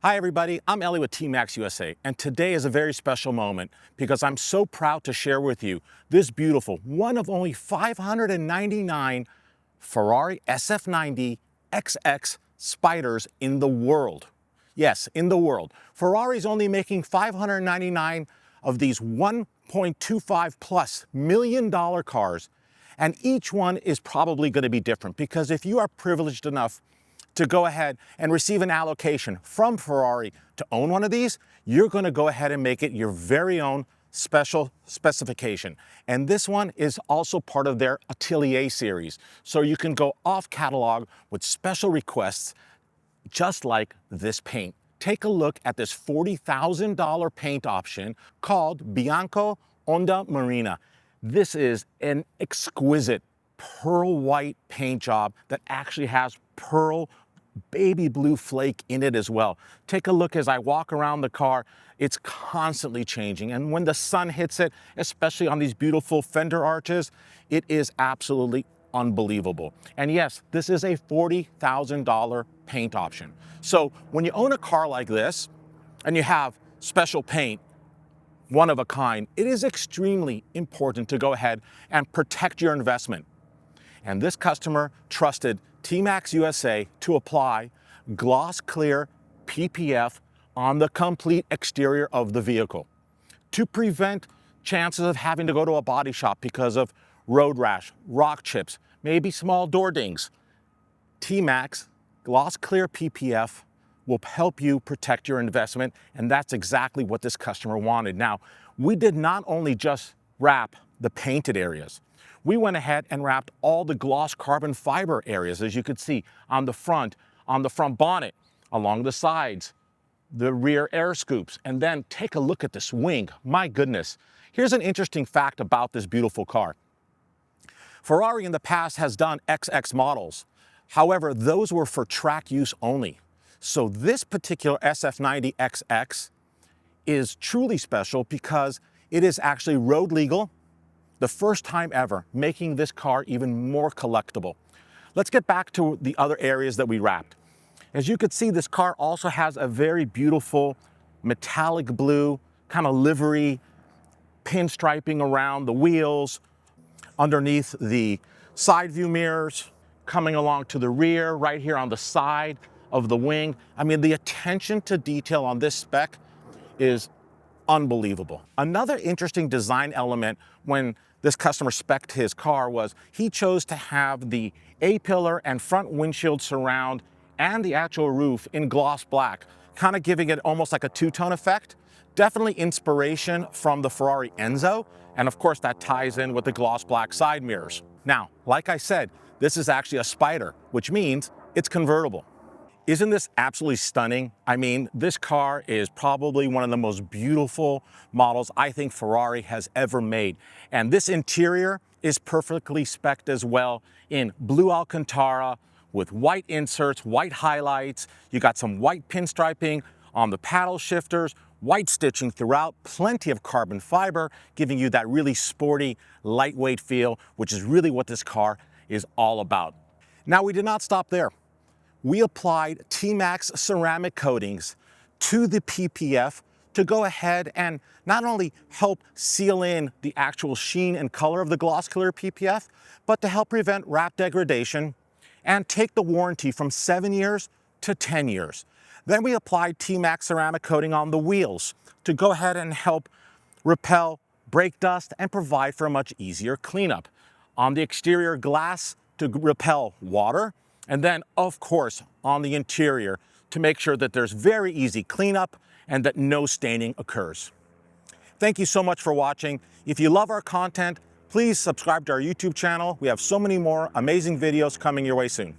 Hi everybody, I'm Ellie with TMaxx USA, and today is a very special moment because I'm so proud to share with you this beautiful, one of only 599 Ferrari SF90 XX Spyders in the world. Yes, in the world. Ferrari's only making 599 of these $1.25 plus million cars, and each one is probably going to be different because if you are privileged enough to go ahead and receive an allocation from Ferrari to own one of these, you're going to go ahead and make it your very own special specification. And this one is also part of their Atelier series. So you can go off catalog with special requests just like this paint. Take a look at this $40,000 paint option called Bianco Onda Marina. This is an exquisite pearl white paint job that actually has pearl baby blue flake in it as well. Take a look as I walk around the car. It's constantly changing, and when the sun hits it, especially on these beautiful fender arches, it is absolutely unbelievable. And yes, this is a $40,000 paint option. So when you own a car like this and you have special paint, one of a kind, it is extremely important to go ahead and protect your investment. And this customer trusted TMaxx USA to apply gloss clear PPF on the complete exterior of the vehicle to prevent chances of having to go to a body shop because of road rash, rock chips, maybe small door dings. TMaxx gloss clear PPF will help you protect your investment, and that's exactly what this customer wanted. Now, we did not only just wrap the painted areas, we went ahead and wrapped all the gloss carbon fiber areas, as you could see, on the front bonnet, along the sides, the rear air scoops, and then take a look at this wing. My goodness. Here's an interesting fact about this beautiful car. Ferrari in the past has done XX models. However, those were for track use only. So this particular SF90 XX is truly special because it is actually road legal, the first time ever, making this car even more collectible. Let's get back to the other areas that we wrapped. As you can see, this car also has a very beautiful metallic blue kind of livery pinstriping around the wheels, underneath the side view mirrors, coming along to the rear, right here on the side of the wing. I mean, the attention to detail on this spec is unbelievable. Another interesting design element when this customer spec'd his car was he chose to have the A-pillar and front windshield surround and the actual roof in gloss black, kind of giving it almost like a two-tone effect. Definitely inspiration from the Ferrari Enzo, and of course that ties in with the gloss black side mirrors. Now, like I said, this is actually a Spyder, which means it's convertible. Isn't this absolutely stunning? I mean, this car is probably one of the most beautiful models I think Ferrari has ever made. And this interior is perfectly spec'd as well in blue Alcantara with white inserts, white highlights. You got some white pinstriping on the paddle shifters, white stitching throughout, plenty of carbon fiber, giving you that really sporty, lightweight feel, which is really what this car is all about. Now, we did not stop there. We applied TMaxx ceramic coatings to the PPF to go ahead and not only help seal in the actual sheen and color of the gloss clear PPF, but to help prevent wrap degradation and take the warranty from 7 years to 10 years. Then we applied TMaxx ceramic coating on the wheels to go ahead and help repel brake dust and provide for a much easier cleanup. On the exterior glass to repel water, and then, of course, on the interior to make sure that there's very easy cleanup and that no staining occurs. Thank you so much for watching. If you love our content, please subscribe to our YouTube channel. We have so many more amazing videos coming your way soon.